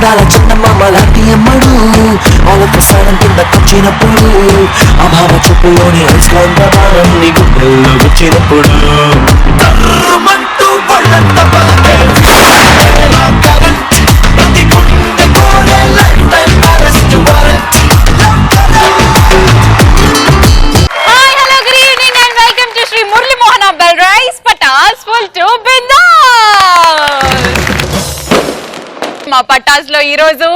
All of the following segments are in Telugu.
అందాల చందమామ లాంటి అమ్మడు ఆల్ ఆఫ్ సడన్ కిందకొచ్చినప్పుడు ఆ భావ చూపులోని అయస్కాంత భారం నీ గుండెల్లో వచ్చినప్పుడు తర్రమంటూ పళ్ళంత బాగే ప్రతి గుండె కోరే life time arrest warrant. Hi hello good evening and welcome to Sri Murali Mohan బెల్ రైస్ పటాస్ ఫుల్ టు బిందాస్. మా పటాస్ లో ఈ రోజు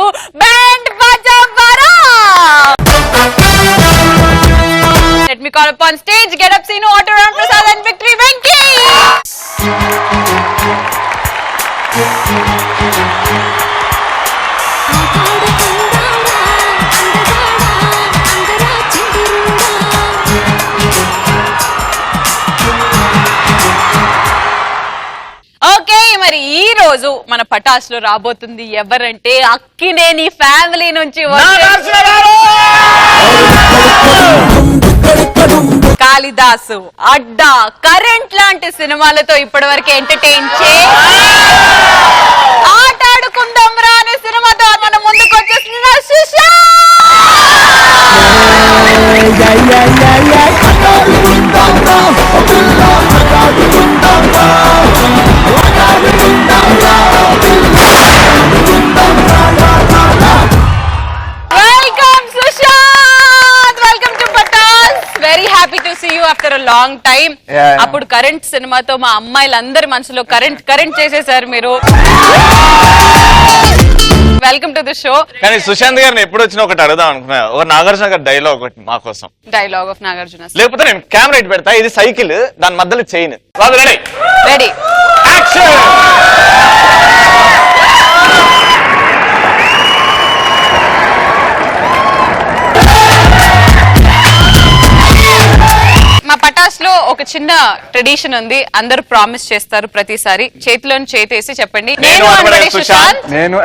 band Baaja Baara. Let me call upon stage get up Sinu Auto Ram Prasad and Victory Venki. Okay, మరి ఈ రోజు మన పటాస్ లో రాబోతుంది ఎవరంటే అక్కినేని ఫ్యామిలీ నుంచి కాళిదాసు, అడ్డా, కరెంట్ లాంటి సినిమాలతో ఇప్పటి వరకు ఎంటర్టైన్ ఆటాడుకుందాం రా అనే సినిమాతో మన ముందుకు వచ్చేసిన Sushant. Welcome Sushant, welcome to Patas. Very happy to see you after a long time. అప్పుడు కరెంట్ సినిమాతో మా అమ్మాయిలందరి మనసులో కరెంట్ చేసేసారు మీరు. Welcome to the show. కానీ సుశాంత్ గారిని ఎప్పుడు వచ్చినా ఒకటి అడుగుదాం అనుకున్నా, ఒక నాగార్జున గారి డైలాగ్ ఒకటి మా కోసం. Dialogue of Nagarjuna. లేకపోతే నేను కెమెరా ఇటు పెడతా, ఇది సైకిల్, దాని మధ్యలో చైన్. Ready ready action. మా పటాస్ లో ఒక చిన్న ట్రెడిషన్ ఉంది. అందరూ ప్రామిస్ చేస్తారు ప్రతిసారి. చేతిలోని చేతేసి చెప్పండి, నేను అనబడే సుశాంత్. నేను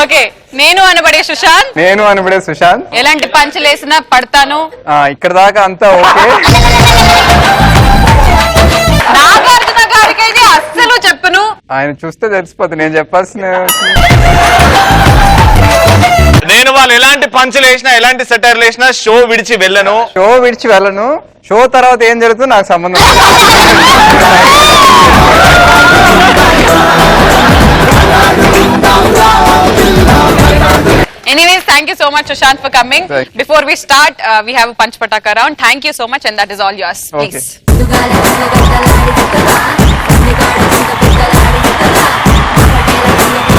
ఓకే, నేను అనబడే సుశాంత్. నేను అనబడే సుశాంత్. ఎలాంటి పంచులు వేసినా పడతాను. ఇక్కడ దాకా అంతా ఓకే. నాగార్జున గారికి అయితే అస్సలు చెప్పను. ఆయన చూస్తే తెలిసిపోతుంది, నేను చెప్పాల్సిన. నేను వాళ్ళు ఎలాంటి పంచులు వేసినా, ఎలాంటి సెటైర్లు వేసినా షో విడిచి వెళ్ళను. షో తర్వాత ఏం జరుగుతుందో నాకు సంబంధం. Anyways, thank you so much, Sushant, for coming. Before we start, we have a punch pataka round. Thank you so much, and that is all yours. Please.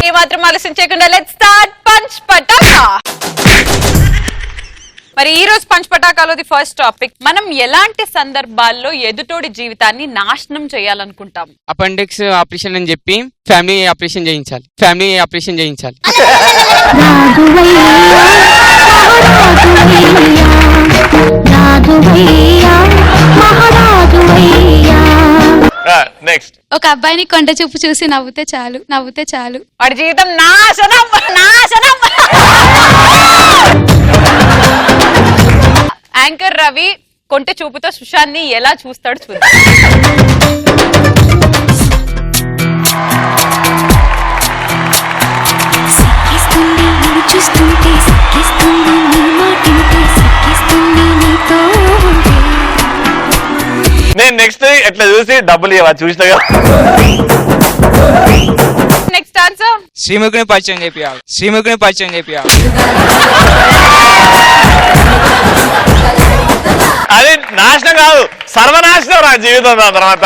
ఏ మాత్రం ఆలస్యం చేయకుండా let's start punch pataka. మరి ఈ రోజు పంచ్ పటాకాలోది ఫస్ట్ టాపిక్. మనం ఎలాంటి సందర్భాల్లో ఎదుటోడి జీవితాన్ని నాశనం చేయాలనుకుంటాం? అపెండిక్స్ ఆపరేషన్ అని చెప్పి ఫ్యామిలీ ఆపరేషన్ చేయించాలి. నెక్స్ట్, ఒక అబ్బాయిని కొండ చూపు చూసి నవ్వుతే చాలు. వాడి జీవితం నాశనం. యాంకర్ రవి కొంటె చూపుతో సుశాంత్ ని ఎలా చూస్తాడు చూద్దాం. నేను నెక్స్ట్ ఎట్లా చూసి డబ్బులు ఇవ్వ చూసినా. నెక్స్ట్ ఆన్సర్, శ్రీముఖిని పరిచయం చెప్పి అది నాశనం కాదు, సర్వనాశనం రా జీవితం. దాని తర్వాత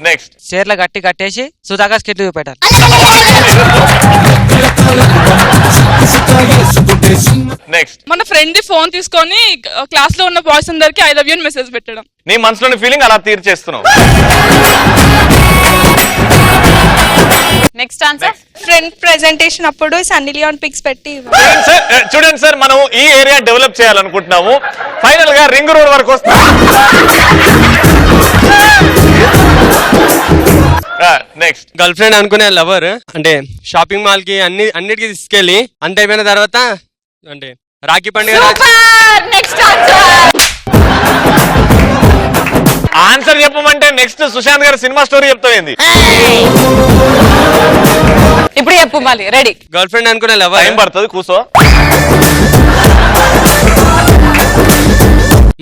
నెక్స్ట్, చీరలు కట్టేసి సుధాకర్ స్కెట్లు చూపెట్టాలి. నెక్స్ట్, మన ఫ్రెండ్ ది ఫోన్ తీసుకొని క్లాస్ లో ఉన్న బాయ్స్ అందరికి ఐ లవ్ యూ అని మెసేజ్ పెట్టడం. నీ మనసులోని ఫీలింగ్ అలా తీర్చేస్తున్నావు. నెక్స్ట్ ఆన్సర్, ఫ్రెండ్ ప్రెజెంటేషన్ అప్పుడు సన్నీ లియోన్ పిక్స్ పెట్టి. చూడండి సార్, మనం ఈ ఏరియా డెవలప్ చేయాలనుకుంటున్నాము. ఫైనల్ గా రింగ్ రోడ్ వరకు వస్తాం. నెక్స్ట్, గర్ల్ ఫ్రెండ్ అనుకునే లవర్ అంటే షాపింగ్ మాల్ కి అన్నిటికీ తీసుకెళ్లి అంత అయిపోయిన తర్వాత అంటే రాఖీ పండుగ. నెక్స్ట్ ఆన్సర్, ఆన్సర్ చెప్పమంటే నెక్స్ట్ సుశాంత్ గారు సినిమా స్టోరీ చెప్తావేంది? ఇప్పుడు చెప్పు మళ్ళీ. రెడీ? గర్ల్ ఫ్రెండ్ అనుకునే లవర్ టైం పడుతుంది, కూసో.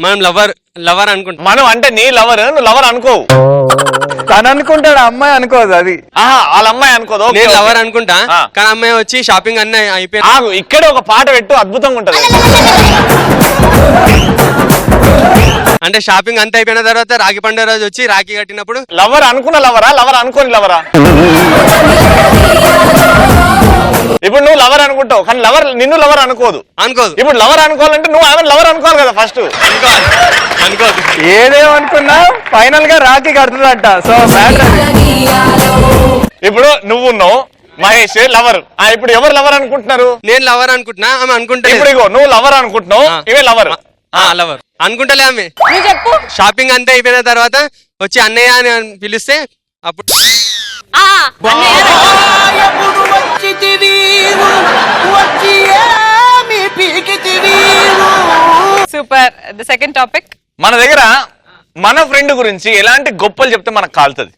మనం లవర్ అనుకుంటాం. మనం అంటే నీ లవర్, నువ్వు లవర్ అనుకోవు. తను అనుకుంటాడు, అమ్మాయి అనుకోదు. అది వాళ్ళ అమ్మాయి అనుకోదు. నేను లవర్ అనుకుంటా, కానీ అమ్మాయి వచ్చి షాపింగ్ అన్నీ అయిపోయింది. ఆగు, ఇక్కడే ఒక పాట పెట్టు, అద్భుతంగా ఉంటది. అంటే షాపింగ్ అంతా అయిపోయిన తర్వాత రాఖీ పండుగ రోజు వచ్చి రాఖీ కట్టినప్పుడు లవర్ అనుకున్న లవరా, లవర్ అనుకోని లవరా? ఇప్పుడు నువ్వు లవర్ అనుకుంటావు, కానీ లవర్ నిన్ను లవర్ అనుకోదు. ఇప్పుడు లవర్ అనుకోవాలంటే నువ్వు ఆమె లవర్ అనుకోవాలి కదా ఫస్ట్. అనుకోదు. ఏదేమనుకున్నా ఫైనల్ గా రాఖీ కడుతుందంట. సో ఇప్పుడు నువ్వున్నావు, మహేష్ లవర్. ఇప్పుడు ఎవరు లవర్ అనుకుంటున్నారు? నేను లవర్ అనుకుంటున్నా, ఆమె అనుకుంటా. ఇప్పుడు ఇగో నువ్వు లవర్ అనుకుంటున్నావు, ఇవే లవర్. లవర్ అనుకుంటలే ఆమె. నువ్వు చెప్పు. షాపింగ్ అంతా అయిపోయిన తర్వాత వచ్చి అన్నయ్య అని పిలిస్తే అప్పుడు సూపర్. The second topic. మన దగ్గర మన ఫ్రెండ్ గురించి ఎలాంటి గొప్పలు చెప్తే మనకు కాలుతుంది?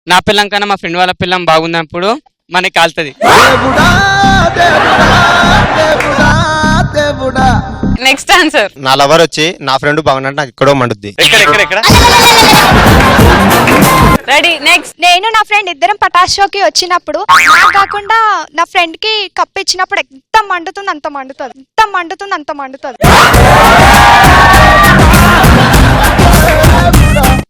నా పిల్లం కన్నా మా ఫ్రెండ్ వాళ్ళ పిల్లం బాగున్నప్పుడు మనకి కాలుతుంది. Next answer. నా లవర్ వచ్చి నా ఫ్రెండ్ బాగున్నట్టు నాకు ఎక్కడో మండుద్ది. ఎక్కడ? రెడీ? నెక్స్ట్. నేను నా ఫ్రెండ్ ఇద్దరం పటాస్ షోకి వచ్చినప్పుడు నాకు కాకుండా నా ఫ్రెండ్ కి కప్ ఇచ్చినప్పుడు ఎంత మండుతుంది అంత మండుతుంది.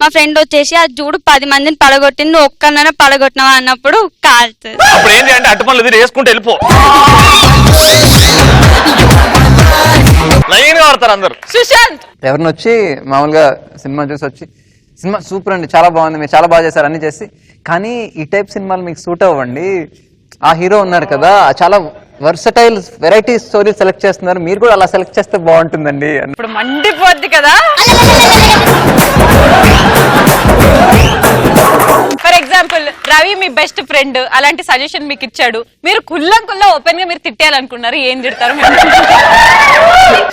మా ఫ్రెండ్ వచ్చేసి అది చూడు 10 మందిని పడగొట్టింది, నువ్వు ఒక్కనైనా పడగొట్టినావా అన్నప్పుడు కాలుతుంది. అప్పుడు ఏంటి అంటే అటు పనులు వేసుకుంటూ వెళ్ళిపో. లైన్ గా ఆడతారు అందరు. సుశాంత్. ఎవరిని వచ్చి మామూలుగా సినిమా చూసి వచ్చి సినిమా సూపర్ అండి, చాలా బాగుంది, మీరు చాలా బాగా చేశారు అన్ని చేసి, కానీ ఈ టైప్ సినిమాలు మీకు సూట్ అవ్వండి, ఆ హీరో ఉన్నారు కదా చాలా వర్సటైల్ వెరైటీ స్టోరీ సెలెక్ట్ చేస్తున్నారు, మీరు కూడా అలా సెలెక్ట్ చేస్తే బాగుంటుందండి. ఇప్పుడు మండిపోద్ది కదా. For example Ravi me best friend అలాంటి సజెషన్ మీకు ఇచ్చాడు, మీరు కుల్లా ఓపెన్ గా మీరు తిట్టాలనుకున్నారు, ఏం తిడతారు?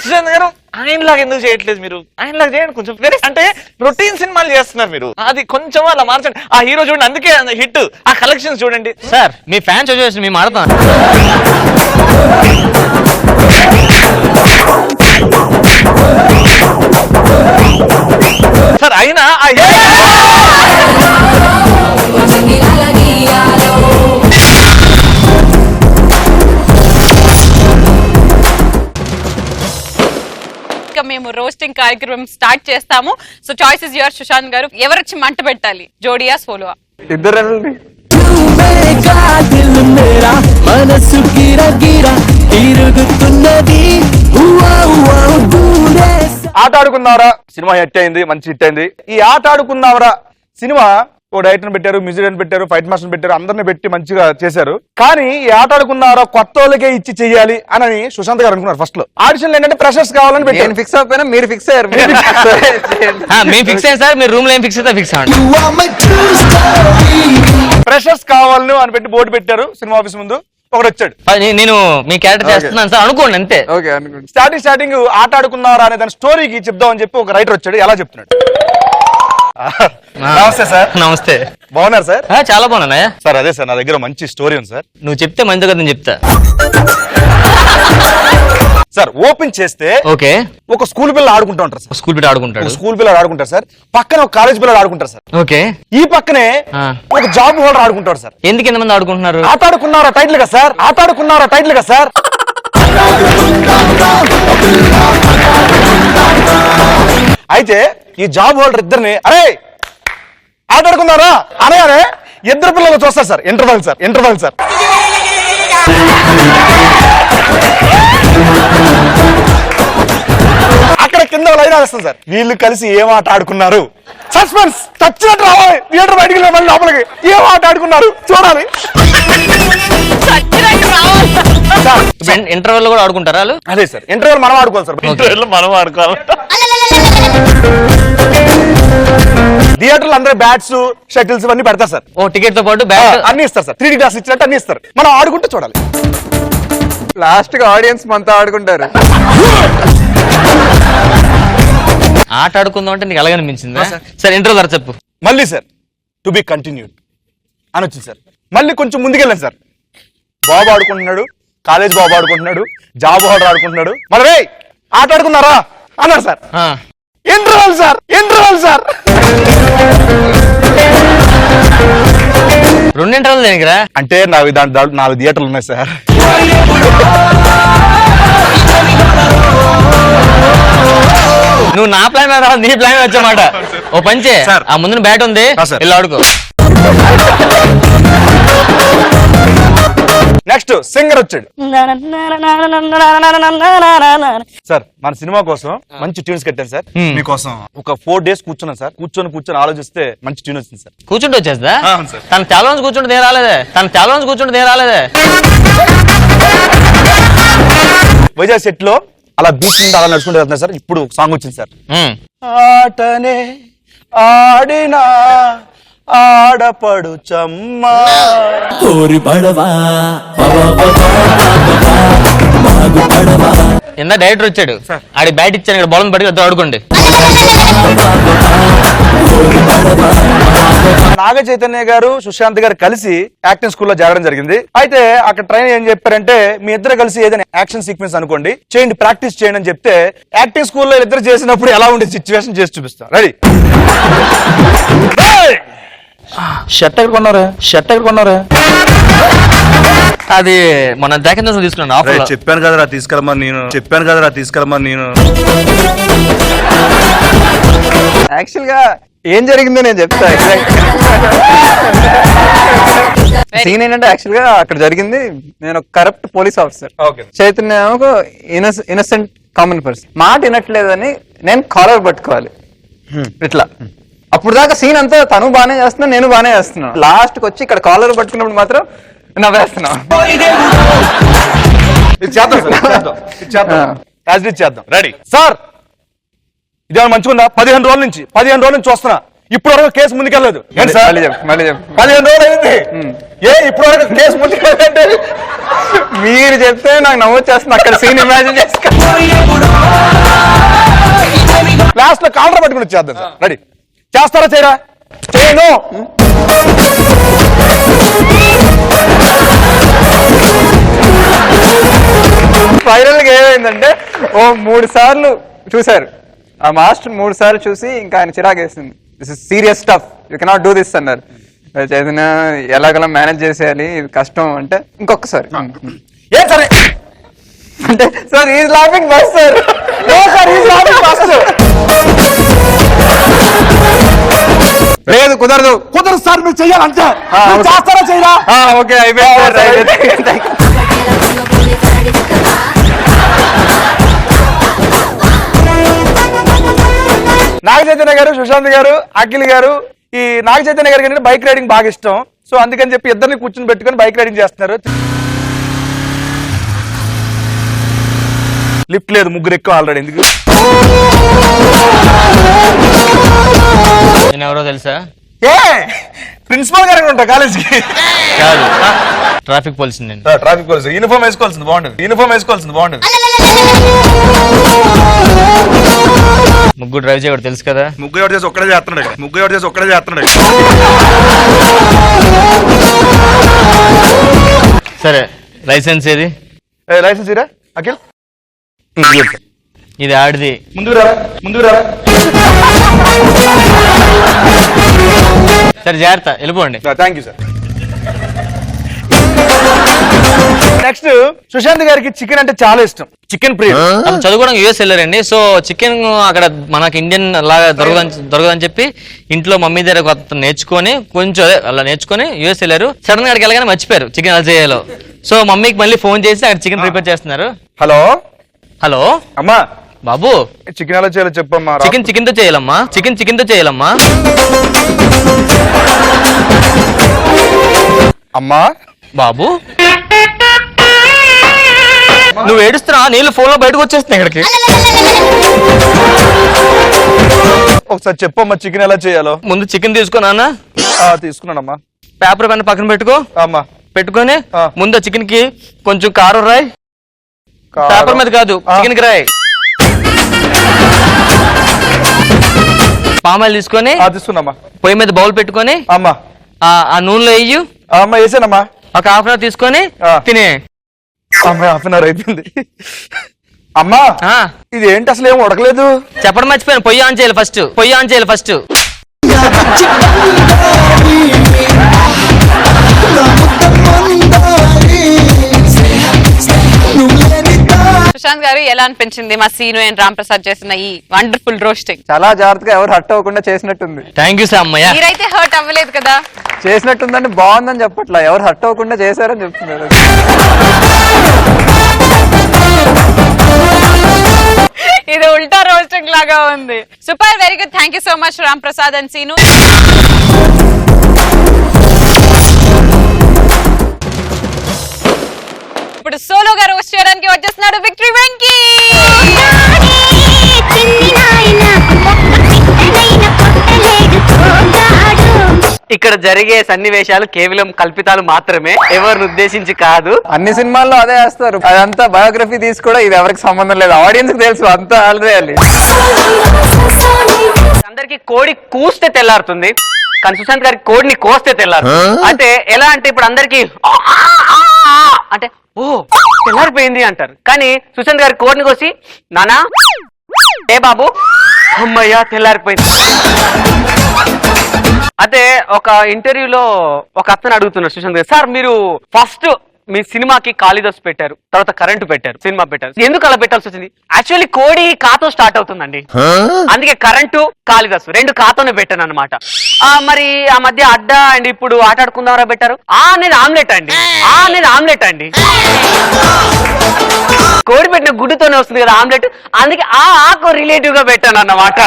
సుశాంత్ గారు ఆయనలాగా ఎందుకు చేయట్లేదు మీరు? ఆయనలాగా చేయండి కొంచెం. అంటే రొటీన్ సినిమాలు చేస్తున్నారు మీరు, అది కొంచెం అలా మార్చండి. ఆ హీరో చూడండి, అందుకే హిట్. ఆ కలెక్షన్స్ చూడండి సార్. మీ ఫ్యాన్స్ వచ్చేసి మేము ఆడతాం. సార్ అయినా మేము రోస్టింగ్ కార్యక్రమం స్టార్ట్ చేస్తాము. So choice is your. Sushant garu, ఎవరు వచ్చి మంట పెట్టాలి, జోడియా సోలోవా? ఇద్దరు మనసు ఆట ఆడుకున్నావరా సినిమా హిట్ అయింది, మంచి హిట్ అయింది. ఈ ఆట ఆడుకున్నావరా సినిమా ఓ డైరెక్టర్ పెట్టారు, మ్యూజిక్ పెట్టారు, ఫైట్ మాస్టర్ పెట్టారు, అందరిని పెట్టి మంచిగా చేశారు. కానీ ఈ ఆట ఆడుకున్నారా కొత్త వాళ్ళకే ఇచ్చి చెయ్యాలి అని సుశాంత్ గారు అనుకున్నారు. ఫస్ట్ లో ఆడిషన్ ఏంటంటే ప్రెషర్స్ కావాలని నేను ఫిక్స్ అయిపోయినా మీరు ఫిక్స్ అయ్యారు. మేము ఫిక్స్ అయ్యాం సార్, మీరు రూమ్ లో ఏం ఫిక్స్ అయితే ఫిక్స్ అవ్వండి. ప్రెషర్స్ కావాలని అని పెట్టి బోర్డు పెట్టారు సినిమా ఆఫీస్ ముందు. ఒకటి వచ్చాడు, నేను మీ క్యారెక్టర్ చేస్తున్నాను సార్ అనుకోండి అంతే. ఓకే అనుకోండి. స్టార్టింగ్ ఆట ఆడుకున్నారా అనే దాని స్టోరీకి చెప్దామని చెప్పి ఒక రైటర్ వచ్చాడు. ఎలా చెప్తున్నాడు? నమస్తే సార్. నమస్తే. బాగున్నారు సార్? చాలా బాగున్నా సార్. అదే సార్, నా దగ్గర మంచి స్టోరీ ఉంది సార్. నువ్వు చెప్తే మంచిగా నేను చెప్తా సార్. ఓపెన్ చేస్తే ఓకే, ఒక స్కూల్ పిల్లలు ఆడుకుంటూ ఉంటారు సార్. స్కూల్ పిల్లలు ఆడుకుంటాడు. స్కూల్ పిల్లలు ఆడుకుంటారు సార్. పక్కన ఒక కాలేజ్ పిల్లలు ఆడుకుంటారు సార్. ఓకే. ఈ పక్కనే ఒక జాబ్ హోల్డర్ ఆడుకుంటారు సార్. ఎందుకు ఎంతమంది ఆడుకుంటున్నారు? ఆట ఆడుకున్నారా టైటిల్ గా సార్, ఆట ఆడుకున్నారా టైటిల్ గా సార్. అయితే ఈ జాబ్ హోల్డర్ ఇద్దరిని అరే ఆట ఆడుకున్నారా అనగానే ఇద్దరు పిల్లలు చూస్తారు సార్. Interval sir. అక్కడ కింద లైన్ వేస్తాం సార్. వీళ్ళు కలిసి ఏం ఆట ఆడుకున్నారు, సస్పెన్స్ చచ్చినట్టు రావాలి. థియేటర్ బయటికి వెళ్ళి లోపలికి ఏం ఆట ఆడుకున్నారు చూడాలి. ఇంటర్వెల్ కూడా ఆడుకుంటారా? అదే సార్, ఇంటర్వెల్ మనం ఆడుకోవాలి సార్. ఇంటర్వ్యూలో మనం ఆడుకోవాలి. థియేటర్లు అందరూ బ్యాట్స్, షటిల్స్ ఇవన్నీ పెడతారు సార్. ఓ టికెట్ తో పాటు బ్యాట్ అన్ని ఇస్తారు సార్. 3D గ్లాస్ ఇచ్చినట్టు అన్ని ఇస్తారు. మనం ఆడుకుంటూ చూడాలి. లాస్ట్ గా ఆడియన్స్ మనతో ఆడుకుంటారు. ఆట ఆడుకుందాం అంటే నీకు అలాగే అనిపించిందా? సరే ఇంట్రో ధర చెప్పు. మళ్ళీ సార్ టు బి కంటిన్యూడ్ అని వచ్చింది సార్. మళ్ళీ కొంచెం ముందుకెళ్ళాను సార్. బాబు ఆడుకుంటున్నాడు, కాలేజ్ బాబు ఆడుకుంటున్నాడు, జాబ్ ఆర్డర్ ఆడుకుంటున్నాడు. మరి ఆట ఆడుకున్నారా అన్నారు sir. Interval sir, interval sir. 2 interval దేనికిరా? అంటే నావి దాంట్లో 4 థియేటర్లు ఉన్నాయి సార్. నువ్వు నా ప్లాన్ మీద నీ ప్లాన్ వచ్చామాట. ఓ పంచే ఆ ముందు బ్యాట్ ఉంది, ఇలా ఆడుకో. నెక్స్ట్ సింగర్ వచ్చాడు సార్. మన సినిమా కోసం మంచి ట్యూన్స్ కట్టాను సార్. మీకోసం ఒక 4 days కూర్చున్నాను సార్. కూర్చొని ఆలోచిస్తే మంచి ట్యూన్ వచ్చింది సార్. కూర్చుంటే వచ్చేస్తా? తన తెలవని కూర్చుంటే నేను రాలేదే. వైజాగ్ సెట్ లో అలా బీచ్ నుండి అలా నడుచుకుంటూ వెళ్తున్నా సార్. ఇప్పుడు సాంగ్ వచ్చింది సార్. ఆటనే ఆడినా ఆడపడు చమ్మా ఇందా డైరెక్టర్ వచ్చాడు, ఆడి బ్యాట్ ఇచ్చాను, ఇక్కడ బాల్ పట్టుకు ఆడుకోండి. నాగ చైతన్య గారు సుశాంత్ గారు కలిసి యాక్టింగ్ స్కూల్లో చేరడం జరిగింది. అయితే అక్కడ ట్రైన్ ఏం చెప్పారంటే మీ ఇద్దరు కలిసి ఏదైనా యాక్షన్ సీక్వెన్స్ అనుకోండి, చేయండి, ప్రాక్టీస్ చేయండి అని చెప్తే యాక్టింగ్ స్కూల్లో ఇద్దరు చేసినప్పుడు ఎలా ఉండే సిచ్యువేషన్ చేసి చూపిస్తాం. రెడీ? షర్ట్ ఎక్కడ కొన్నారా? అది మన జాకెట్ తీసుకున్నాను. చెప్పాను కదరా తీసుకెళ్ళమని నేను. యాక్చువల్ గా ఏం జరిగిందో నేను చెప్తా. సీన్ ఏంటంటే యాక్చువల్ గా అక్కడ జరిగింది, నేను కరప్ట్ పోలీస్ ఆఫీసర్, చైతన్య ఒక ఇన్నసెంట్ కామన్ పర్సన్. మాట వినట్లేదని నేను కాలర్ పట్టుకోవాలి ఇట్లా. అప్పుడు దాకా సీన్ అంతా తను బానే చేస్తున్నా, నేను బానే చేస్తున్నా. లాస్ట్ కి వచ్చి ఇక్కడ కాలర్ పట్టుకున్నప్పుడు మాత్రం నవ్వేస్తున్నా. చేద్దాం. Ready sir? ఇదేమన్నా మంచిగుందా? 15 రోజుల నుంచి చూస్తున్నా, ఇప్పుడు వరకు కేసు ముందుకెళ్ళలేదు. 15 రోజులు అయింది, ఇప్పుడు వరకు కేసు ముందుకెళ్ళంటే మీరు చెప్తే నాకు నవ్వు చేస్తున్నా. అక్కడ సీన్ ఇమాజిన్ చేసుకో. లాస్ట్ లో కాలర్ పట్టుకుని చేద్దాం సార్. రెడీ? చేస్తారా చేయరా? చేయను. ఫైనల్ గా ఏమైందంటే ఓ 3 సార్లు చూశారు ఆ మాస్టర్. 3 సార్లు చూసి ఇంకా ఆయన చిరాకేసింది. This is serious stuff, you cannot do this అన్నారు. చైతన్య ఎలాగలా మేనేజ్ చేసేయాలి, ఇది కష్టం అంటే ఇంకొకసారి అంటే sir is laughing bus sir. లేదు కుదరదు సార్, మీరు చెయ్యాలంటే చేస్తారా చేయరా? ఓకే అయిపోయింది. నాగ చైతన్య గారు, సుశాంత్ గారు, అఖిల్ గారు. ఈ నాగ చైతన్య గారికి ఏంటంటే బైక్ రైడింగ్ బాగా ఇష్టం. సో అందుకని చెప్పి ఇద్దరిని కూర్చుని పెట్టుకుని బైక్ రైడింగ్ చేస్తున్నారు. లిఫ్ట్ లేదు, ముగ్గురు ఎక్కువ ఆల్రెడీ. ఎందుకు? నేను ఎవరో తెలుసా? ప్రిన్సిపల్ గారు ఉంటా కాలేజీకి. Traffic police. Traffic police uniform వేసుకోవాల్సింది బాగుండదు. ముగ్గురు డ్రైవ్ చేయడం తెలుసు కదా? ముగ్గురు ఎవరు చేసి ఒక్కడే చేస్తున్నాడు. సరే లైసెన్స్ ఏది? లైసెన్స్ ఇరా అఖిల్. ఇది ఆడిది. ముందుకు రా. సరే జాగ్రత్త, వెళ్ళిపోండి. Thank you sir. Next Sushant గారికి చికెన్ అంటే చాలా ఇష్టం. చికెన్ ప్రియుడు. చదువుకోవడం యూఎస్ వెళ్ళారండి. సో చికెన్ అక్కడ మనకి ఇండియన్ లాగా దొరకదని చెప్పి ఇంట్లో మమ్మీ దగ్గర కొత్త నేర్చుకొని కొంచెం అలా నేర్చుకొని యూఎస్ వెళ్ళారు. సడన్ గా అక్కడికి వెళ్ళగానే మర్చిపోయారు చికెన్ ఎలా చేయాలో. సో మమ్మీకి మళ్ళీ ఫోన్ చేసి అక్కడ చికెన్ ప్రిపేర్ చేస్తున్నారు. హలో అమ్మా, బాబు చికెన్ ఎలా చేయాలో చెప్పమ్మా. చికెన్ తో చేయాలమ్మా. అమ్మా బాబు నువ్వు ఏడుస్తున్నా, నీళ్ళు ఫోన్ లో బయటకు వచ్చేస్తున్నాయి ఇక్కడికి. ఒకసారి చెప్పమ్మా చికెన్ ఎలా చేయాలో. ముందు చికెన్ తీసుకున్నా. తీసుకున్నానమ్మా. పేపర్ పెన్ పక్కన పెట్టుకో. అమ్మా. పెట్టుకొని ముందు చికెన్ కి కొంచెం కారం రాయి. పేపర్ మీద కాదు, చికెన్ కి రాయి. పామాయిల్ తీసుకొని తీసుకున్నామ్మా. పొయ్యి మీద బౌల్ పెట్టుకొని అమ్మా ఆ నూనెలో వేయు. అమ్మా వేసానమ్మా. ఒక హాఫ్ అన్ అవర్ తీసుకొని తినే. అమ్మాయి హాఫ్ అన్ అవర్ అయిపోయింది. అమ్మా ఇది ఏంటి అసలు ఏం ఉడకలేదు? చెప్పడం మర్చిపోయాను, పొయ్యి ఆన్ చేయాలి ఫస్ట్. పొయ్యి ఆన్ చేయాలి ఫస్ట్. సుశాంత్ గారు ఎలా అనిపించింది మా సీను అండ్ రామ్ ప్రసాద్ చేసిన ఈ వండర్ఫుల్ రోస్టింగ్? చాలా జాగ్రత్తగా ఎవరు హర్ట్ అవ్వకుండా చేసినట్టుంది. Thank you sir. అమ్మయ్య మీరైతే హర్ట్ అవ్వలేదు కదా? చేసినట్టుందని బాగుందని చెప్పట్లా, ఎవరు హర్ట్ అవ్వకుండా చేశారని చెప్తున్నారు. ఇది ఉల్టా రోస్టింగ్ లాగా ఉంది. Super, very good. Thank you so much Ram Prasad and Seenu. ఇప్పుడు సోలోగా రోస్ట్ చేయడానికి వచ్చేస్తున్నాడు విక్టరీ వెంకీ. ఇక్కడ జరిగే సన్నివేశాలు కేవలం కల్పితాలు మాత్రమే, ఎవరిని ఉద్దేశించి కాదు. అన్ని సినిమాల్లో అదే వేస్తారు. అదంతా బయోగ్రఫీ తీసి కూడా ఇది ఎవరికి సంబంధం లేదు, ఆడియన్స్ కి తెలుసు అంతా ఆడదేయాలి. అందరికి కోడి కూస్తే తెల్లారుతుంది, కానీ సుశాంత్ గారికి కోడిని కోస్తే తెల్లారుతుంది. అంటే ఎలా అంటే ఇప్పుడు అందరికి అంటే ఓ తెల్లారిపోయింది అంటారు, కానీ సుశాంత్ గారి కోడిని కోసి నానా ఏ బాబు అమ్మయ్యా తెల్లారిపోయింది. అయితే ఒక ఇంటర్వ్యూలో ఒక అతను అడుగుతున్నారు సుశాంత్ గారు, సార్ మీరు ఫస్ట్ మీ సినిమాకి కాళిదాస్ పెట్టారు, తర్వాత కరెంటు పెట్టారు, సినిమా పెట్టారు, ఎందుకు అలా పెట్టాల్సి వచ్చింది? యాక్చువల్లీ కోడి కాతో స్టార్ట్ అవుతుందండి, అందుకే కరెంటు కాళిదాసు రెండు కాతోనే పెట్టాను అనమాట. మరి ఆ మధ్య అడ్డ అండ్ ఇప్పుడు ఆట ఆడుకుందామరా పెట్టారు. అనేది ఆమ్లెట్ అండి, అనేది ఆమ్లెట్ అండి. కోడి పెట్టిన గుడ్డుతోనే వస్తుంది కదా ఆమ్లెట్, అందుకే ఆకు రిలేటివ్ గా పెట్టాను అన్నమాట.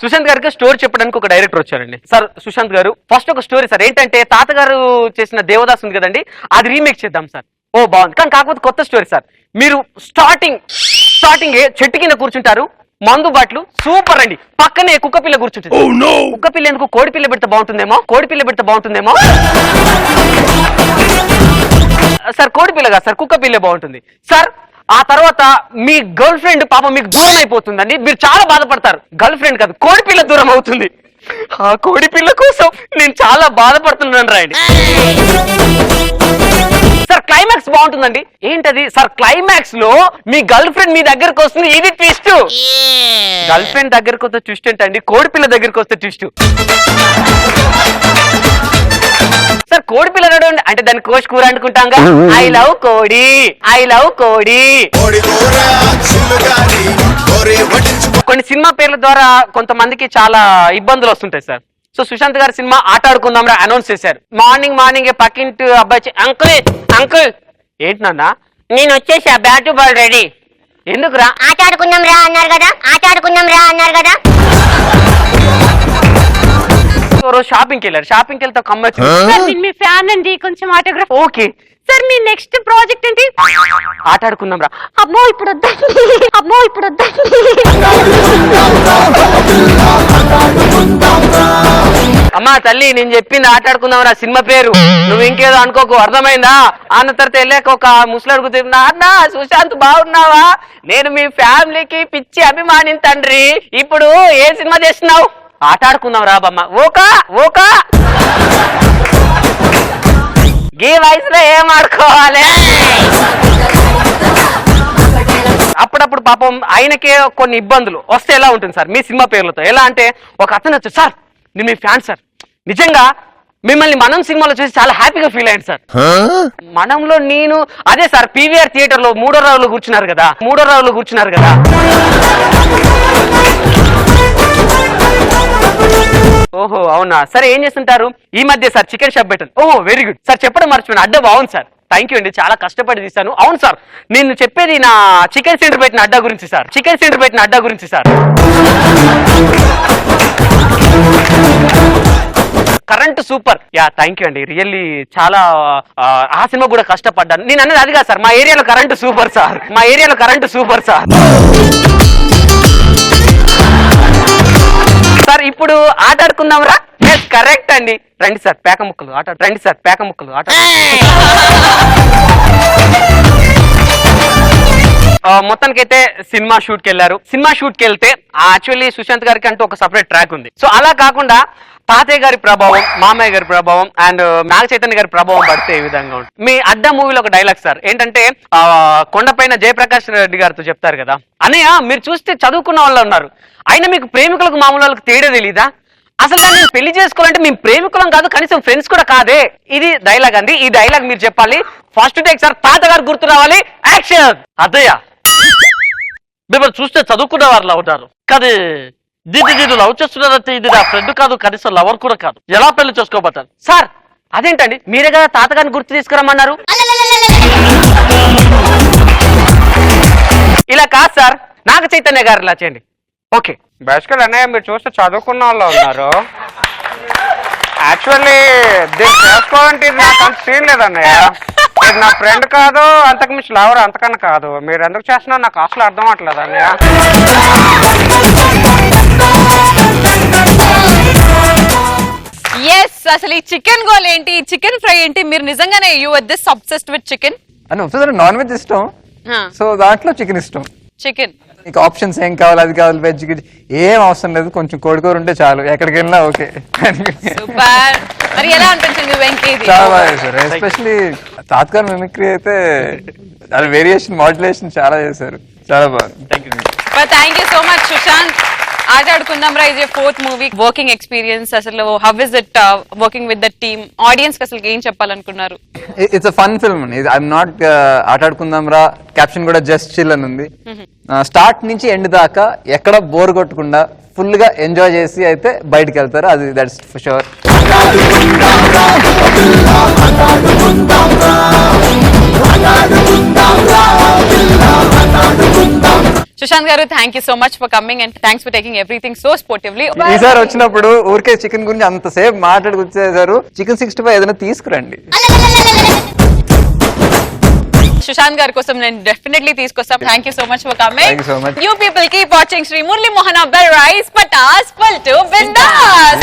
సుశాంత్ గారికి స్టోరీ చెప్పడానికి ఒక డైరెక్టర్ వచ్చారండి. సార్ సుశాంత్ గారు ఫస్ట్ ఒక స్టోరీ సార్, ఏంటంటే తాతగారు చేసిన దేవదాస్ ఉంది కదండి, అది రీమేక్ చేద్దాం సార్. ఓ బాగుంది, కానీ కాకపోతే కొత్త స్టోరీ సార్. మీరు స్టార్టింగ్ చెట్టు కింద కూర్చుంటారు, మందు బాట్లు సూపర్ అండి, పక్కనే కుక్క పిల్ల కూర్చుంటుంది. కుక్క పిల్ల ఎందుకు, కోడి పిల్ల పెడితే బాగుంటుందేమో, కోడి పిల్ల పెడితే బాగుంటుందేమో సార్. కోడి పిల్ల కాదు సార్, కుక్క పిల్ల బాగుంటుంది సార్. ఆ తర్వాత మీ గర్ల్ ఫ్రెండ్ పాపం మీకు దూరం అయిపోతుందండి, మీరు చాలా బాధపడతారు. గర్ల్ ఫ్రెండ్ కాదు, కోడి పిల్ల దూరం అవుతుంది. ఆ కోడి పిల్ల కోసం నేను చాలా బాధపడుతున్నాను రాయండి సార్. క్లైమాక్స్ బాగుంటుందండి. ఏంటది సార్? క్లైమాక్స్ లో మీ గర్ల్ ఫ్రెండ్ మీ దగ్గరకు వస్తుంది, ఇది ట్విస్ట్. గర్ల్ ఫ్రెండ్ దగ్గరకు వస్తే ట్విస్ట్ ఏంటండి, కోడి పిల్ల దగ్గరకు వస్తే ట్విస్ట్ సార్. కోడి పిల్ల నడవండి అంటే దాన్ని కోసి కూర అనుకుంటాం. ఐ లవ్ కోడి, ఐ లవ్ కోడి. కొన్ని సినిమా పేర్ల ద్వారా కొంతమందికి చాలా ఇబ్బందులు వస్తుంటాయి సార్. సో సుశాంత్ గారి సినిమా ఆట ఆడుకుందాం అనౌన్స్ చేశారు. మార్నింగ్ పక్కింటి అబ్బాయి అంకుల్ అంకుల్ ఏంటి నాన్న, నేను వచ్చేసి ఆ బ్యాట్ బాల్ రెడీ. ఎందుకురా? ఆట ఆడుకుందాం రా అన్నారు కదా, ఆట ఆడుకుందాం రా అన్నారు కదా. రోజు షాపింగ్కి వెళ్ళారు, షాపింగ్కి వెళ్తే ఒక అమ్మాయి మీ ఫ్యాన్ అండి, కొంచెం ఆటోగ్రాఫ్. ఓకే సార్ మీ నెక్స్ట్ ప్రాజెక్ట్ ఏంటి? ఆట ఆడుకుందాం రా. అమ్మో ఇప్పుడు వద్దండి, అమ్మో ఇప్పుడు వద్దండి. అమ్మా తల్లి నేను చెప్పింది ఆట ఆడుకుందాం రా సినిమా పేరు, నువ్వు ఇంకేదో అనుకోకు, అర్థమైందా? అన్న తర్వాత వెళ్ళాక ఒక ముసలాడు తిన్నా, అన్న సుశాంత్ బాగున్నావా, నేను మీ ఫ్యామిలీకి పిచ్చి అభిమాని తండ్రి, ఇప్పుడు ఏ సినిమా చేస్తున్నావు? ఆట ఆడుకుందాం రా బామ్మ. ఓకా ఓకా ఈ వయసులో ఏం ఆడుకోవాలి? అప్పుడప్పుడు పాపం ఆయనకే కొన్ని ఇబ్బందులు వస్తే ఎలా ఉంటుంది సార్ మీ సినిమా పేర్లతో? ఎలా అంటే ఒక అతను వచ్చి, సార్ నేను మీ ఫ్యాన్ సార్, నిజంగా మిమ్మల్ని మనం సినిమాలో చూసి చాలా హ్యాపీగా ఫీల్ అయ్యాను సార్. మనంలో నేను అదే సార్ పీవీఆర్ థియేటర్ లో మూడో రావులో కూర్చున్నారు కదా. ఓహో అవునా, సరే ఏం చేస్తుంటారు ఈ మధ్య సార్? చికెన్ షాప్ పెట్టాను. ఓహో వెరీ గుడ్ సార్, చెప్పడం మర్చిపోయాను, అడ్డా బాగుంది సార్. థ్యాంక్ యూ అండి, చాలా కష్టపడి తీశాను. అవును సార్, నేను చెప్పేది నా చికెన్ సెంటర్ పెట్టిన అడ్డా గురించి సార్, చికెన్ సెంటర్ పెట్టిన అడ్డా గురించి sir. Current super. Yeah thank you అండి, రియల్లీ చాలా ఆ సినిమా కూడా కష్టపడ్డాను. నేను అన్నది అది కాదు సార్, మా ఏరియాలో కరెంట్ సూపర్ సార్, మా ఏరియాలో కరెంట్ సూపర్ సార్. సార్ ఇప్పుడు ఆట ఆడుకుందాం రా. కరెక్ట్ అండి, రండి సార్ పేక ముక్కలు ఆట, రండి సార్ పేక ముక్కలు ఆట. మొత్తానికైతే సినిమా షూట్ కి వెళ్ళారు. సినిమా షూట్ కి వెళ్తే యాక్చువల్లీ సుశాంత్ గారికి అంటూ ఒక సపరేట్ ట్రాక్ ఉంది. సో అలా కాకుండా తాతయ్య గారి ప్రభావం, మామయ్య గారి ప్రభావం అండ్ నాగ చైతన్య గారి ప్రభావం పడితే ఈ విధంగా ఉంటుంది. మీ అడ్డ మూవీలో ఒక డైలాగ్ సార్ ఏంటంటే కొండపైన జయప్రకాష్ రెడ్డి గారితో చెప్తారు కదా, అన్నయ్య మీరు చూస్తే చదువుకున్న వాళ్ళు ఉన్నారు, అయినా మీకు ప్రేమికులకు మామూలు వాళ్ళకి తేడా తెలీదా, అసలు నేను పెళ్లి చేసుకోవాలంటే మేము ప్రేమికులం కాదు, కనీసం ఫ్రెండ్స్ కూడా కాదే. ఇది డైలాగ్ అండి. ఈ డైలాగ్ మీరు చెప్పాలి. ఫస్ట్ టేక్ సార్, తాతగారు గుర్తు రావాలి. యాక్షన్. అదయ్య మిమ్మల్ని చూస్తే చదువుకున్న వారిలా ఉంటారు, కానీ దీన్ని లవ్ చేస్తున్నారంటే ఇది నా ఫ్రెండ్ కాదు, కనీసం లవర్ కూడా కాదు. ఎలా పెళ్లి చేసుకోబోతారు సార్? అదేంటండి, మీరే కదా తాతగారిని గుర్తు తీసుకురమ్మన్నారు. ఇలా కాదు సార్, నాగ చైతన్య గారు ఇలా చేయండి. ఓకే. బేసికల్ అన్నయ్య మీరు చూస్తే చదువుకున్న వాళ్ళు ఉన్నారు. యాక్చువల్లీ దీన్ని చేసుకోవాలంటే ఇది నాకు అంత సీన్ లేదన్నయ్య. ఇది నా ఫ్రెండ్ కాదు, అంతకు మించి లవర్ అంతకన్నా కాదు. మీరు ఎందుకు చేస్తున్నారు నాకు అసలు అర్థం అవట్లేదు అన్నయ్య. ఎస్, అసలు ఈ చికెన్ గోల్ ఏంటి, చికెన్ ఫ్రై ఏంటి? మీరు నిజంగానే you are this obsessed with chicken? అని ఒక్కసారి నాన్ వెజ్ ఇష్టం, సో దాంట్లో చికెన్ ఇష్టం. చికెన్ ఇంకా ఆప్షన్స్ ఏం కావాలి, అది కావాలి, వెజ్ ఏం అవసరం లేదు, కొంచెం కోడికూర ఉంటే చాలు, ఎక్కడికి వెళ్ళినా ఓకే. సూపర్. మరి ఎలా అనిపించింది వెంకీది? చాలా బాగా చేశారు. ఎస్పెషల్లీ తాత్కాల మిమిక్రీ అయితే అది వేరియేషన్, మాడ్యులేషన్ చాలా చేశారు, చాలా బాగుంది. Thank you so much Sushant. ఆటాడుకుందాం రా is your 4th movie, working experience, అసలు how is it working with the team? Audience కి అసలు ఏం చెప్పాలనుకున్నారు? It's a fun film. I'm not ఆటాడుకుందాం రా క్యాప్షన్ కూడా జస్ట్ చిల్ అని ఉంది. స్టార్ట్ నుంచి ఎండ్ దాకా ఎక్కడ బోర్ కొట్టకుండా ఫుల్ గా ఎంజాయ్ చేసి అయితే బయటకు వెళ్తారు, అది that's for sure. Sushant garu, thank you so much for coming and thanks for taking everything so sportively. ఈసారి వచ్చినప్పుడు ఊరికే చికెన్ గురించి అంతసేపు మాట్లాడుకొచ్చేసారు, చికెన్ 65 ఏదైనా తీసుకురండి. సుశాంత్ గారి కోసం నేను డెఫినెట్లీ తీసుకొస్తాం. Thank you so much for coming. Thank you so much. You people keep watching Sri Murli Mohan Bell Rise Patas Full to Bindas.